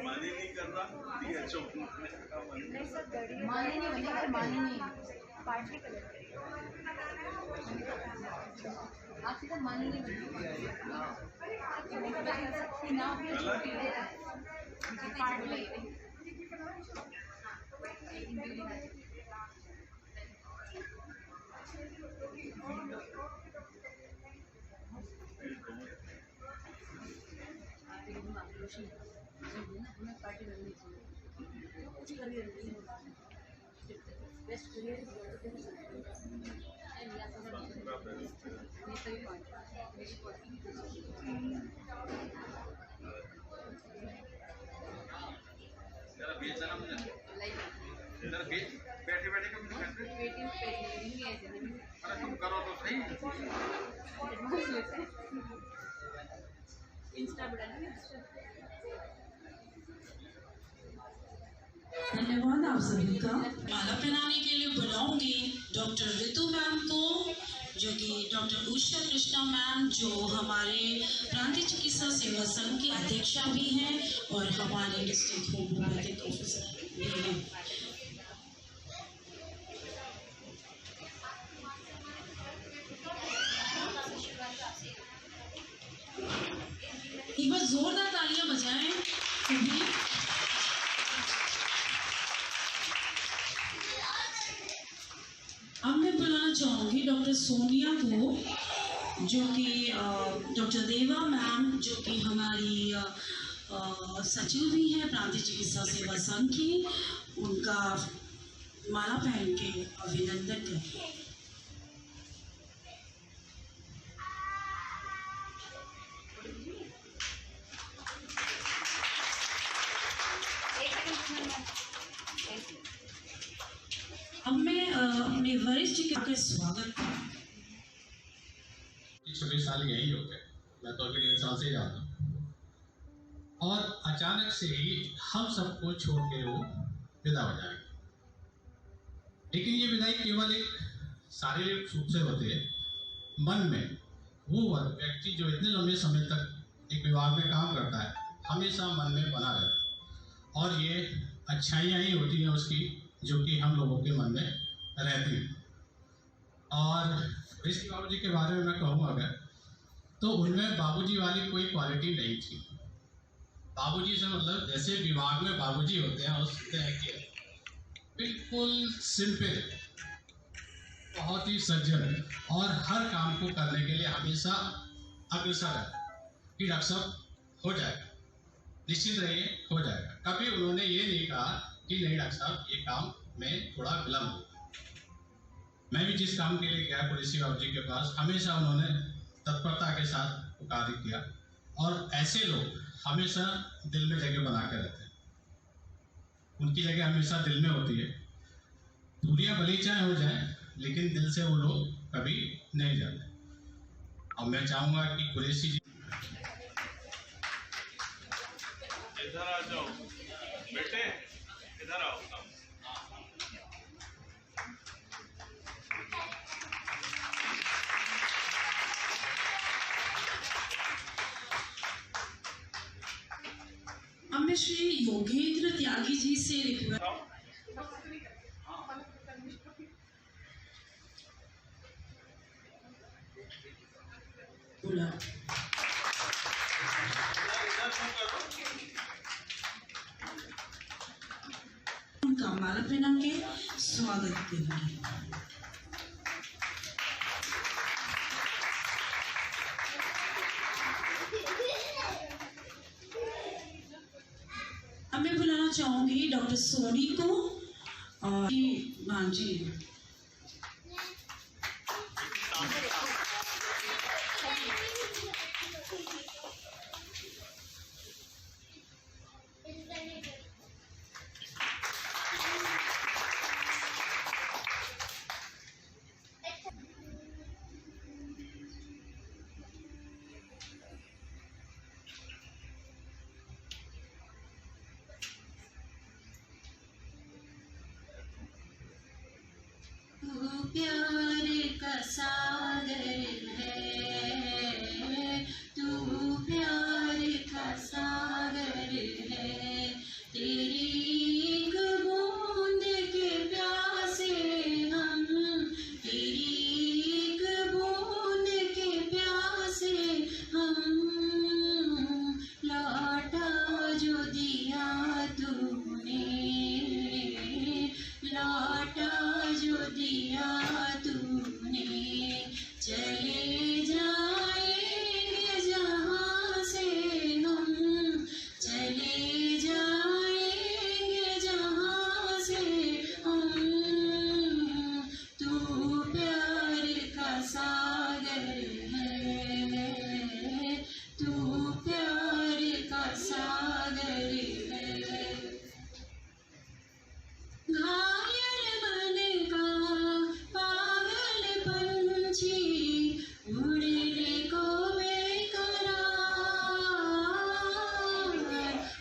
मानी नहीं कर रहा, ठीक है चुप। मानी नहीं बनी, अगर मानी नहीं पार्टी कर आप सीधा मानी नहीं बनी ना पार्टी बैठे बैठे अरे तुम करो तो सही। धन्यवाद आप सभी का। माला पहनाने के लिए बुलाऊंगी डॉक्टर रितु मैम को, जो कि डॉक्टर उषा कृष्णा मैम, जो हमारे प्रांतीय चिकित्सा सेवा संघ की अध्यक्षा भी हैं और हमारे डिस्ट्रिक्ट होम्योपैथिक ऑफिसर भी हैं। एक बार जोरदार तालियां बजाएं सभी। अब मैं बुलाना चाहूँगी डॉक्टर सोनिया को, जो कि डॉक्टर देवा मैम, जो कि हमारी सचिव भी हैं प्रांतीय चिकित्सा सेवा संघ की, उनका माला पहन के अभिनंदन करें। आकर स्वागत था। 26 साल यही हो गए, मैं तो अभी 1.5 साल से जाता हूँ। और अचानक से ही हम सबको छोड़ के वो विदा हो जाएंगे। लेकिन ये विदाई केवल एक शारीरिक रूप से होती है, मन में वो व्यक्ति जो इतने लंबे समय तक एक विभाग में काम करता है हमेशा मन में बना रहता है, और ये अच्छाइयाँ ही होती हैं उसकी जो कि हम लोगों के मन में रहती हैं। और ऋषि बाबूजी के बारे में मैं कहूँ अगर, तो उनमें बाबूजी वाली कोई क्वालिटी नहीं थी। बाबूजी से मतलब जैसे विभाग में बाबूजी होते हैं उस तरह के बिल्कुल सिंपल, बहुत ही सज्जन, और हर काम को करने के लिए हमेशा अग्रसर है कि डॉक्टर साहब हो जाएगा, निश्चित रहिए हो जाएगा। कभी उन्होंने ये नहीं कहा कि नहीं डॉक्टर साहब ये काम में थोड़ा विलम्ब होगा। मैं भी जिस काम के लिए गया ऋषि बाबूजी के पास, हमेशा उन्होंने तत्परता के साथ कार्य किया, और ऐसे लोग हमेशा दिल में जगह बना के रहते हैं। उनकी जगह हमेशा दिल में होती है। दूरियां भले चाहे हो जाए लेकिन दिल से वो लोग कभी नहीं जाते। और मैं चाहूंगा कि कुरैशी जी इधर आ जाओ बेटे, इधर आओ। अब मैं श्री योगेंद्र त्यागी जी से रिक्वेस्ट बोला। उनका माला पहना के स्वागत करेंगे। अब मैं बुलाना चाहूंगी डॉक्टर सोनी को, और हाँ जी प्यार का सागर है, तू प्यार का सागर है, तेरी एक बूंद के प्यासे हम, तेरी एक बूंद के प्यासे हम, लौटा जो दिया तूने, लौटा जो दिया तूने, चले जाएंगे जहाँ से हम, चले जाएंगे जहाँ से हम, तू प्यार का सागर है, तू प्यार का सागर है। घायल मन का पागल पंछी उड़ने को बेकरार,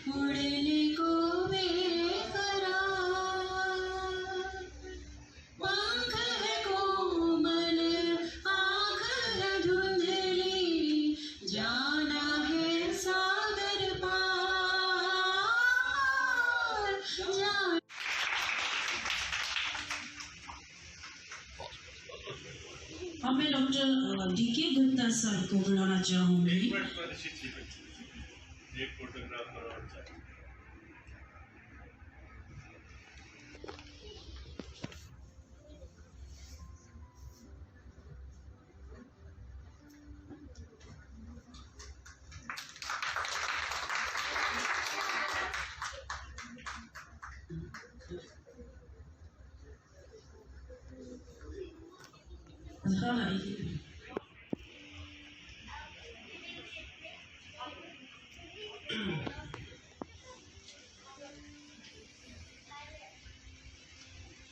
उड़ने को बेकरार, पंख है कोमल आँख है धुंधली, जाना है सागर पार, जाना। अब मैं डॉक्टर डीके गुप्ता सर को बुलाना चाहूंगी। एक फोटोग्राफ और चाहिए।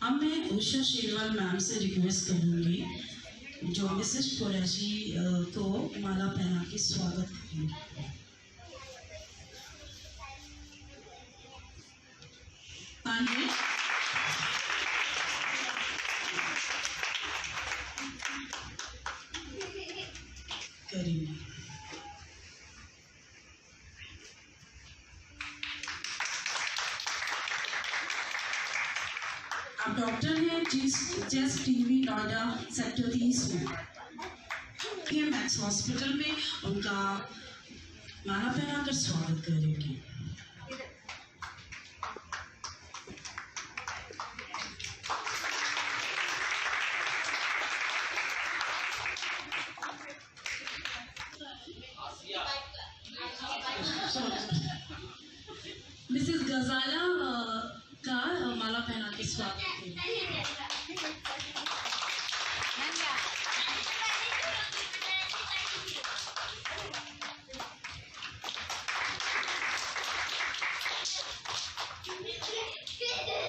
हाँ अब मैं उषा शेरवाल मैम से रिक्वेस्ट करूंगी जो मिसेस कुरैशी को माला पहना के स्वागत करेंगे। आइए करेंगे। आप डॉक्टर हैं जेस टीवी नोएडा सेक्टर 30 में PMX हॉस्पिटल में, उनका माला पहनाकर स्वागत करेंगे। मिसेस गजाला का माला पहना के स्वागत करेंगे।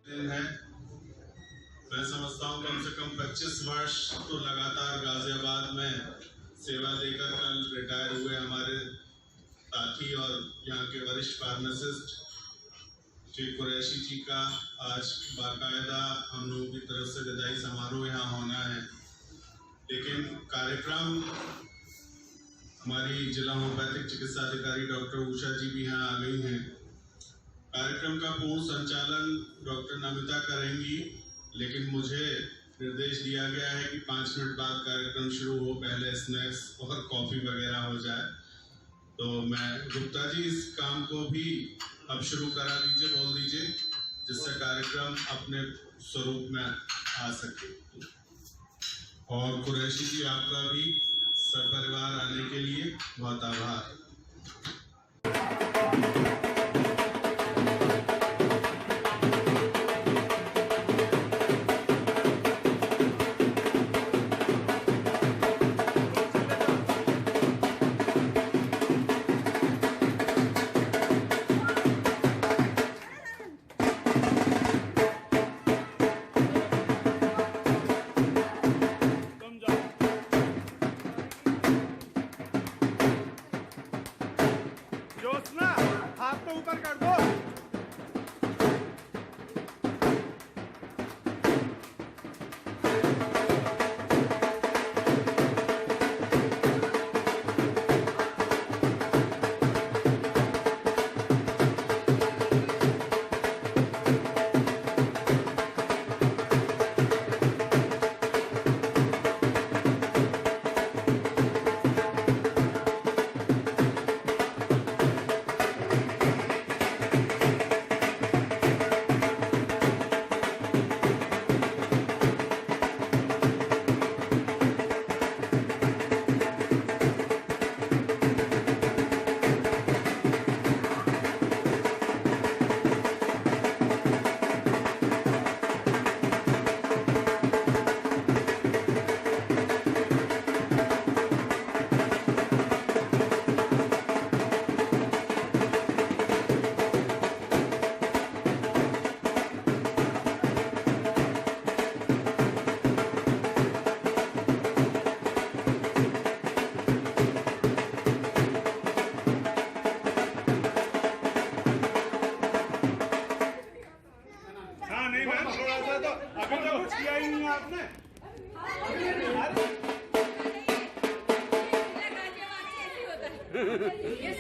दिन है, मैं समझता हूँ कम से कम 25 वर्ष तो लगातार गाजियाबाद में सेवा देकर कल रिटायर हुए हमारे साथी और यहाँ के वरिष्ठ फार्मासिस्ट श्री कुरैशी जी का आज बाकायदा हम लोगों की तरफ से विदाई समारोह यहाँ होना है। लेकिन कार्यक्रम हमारी जिला होम्योपैथिक चिकित्सा अधिकारी डॉक्टर उषा जी भी यहाँ आ गई हैं। कार्यक्रम का पूर्ण संचालन डॉक्टर नमिता करेंगी, लेकिन मुझे निर्देश दिया गया है कि 5 मिनट बाद कार्यक्रम शुरू हो, पहले स्नैक्स और कॉफ़ी वगैरह हो जाए। तो मैं गुप्ता जी इस काम को भी अब शुरू करा दीजिए, बोल दीजिए, जिससे कार्यक्रम अपने स्वरूप में आ सके। और कुरैशी जी आपका भी सपरिवार आने के लिए बहुत आभार। हाथ तो ऊपर कर दो। अभी तो कुछ किया ही नहीं आपने। ये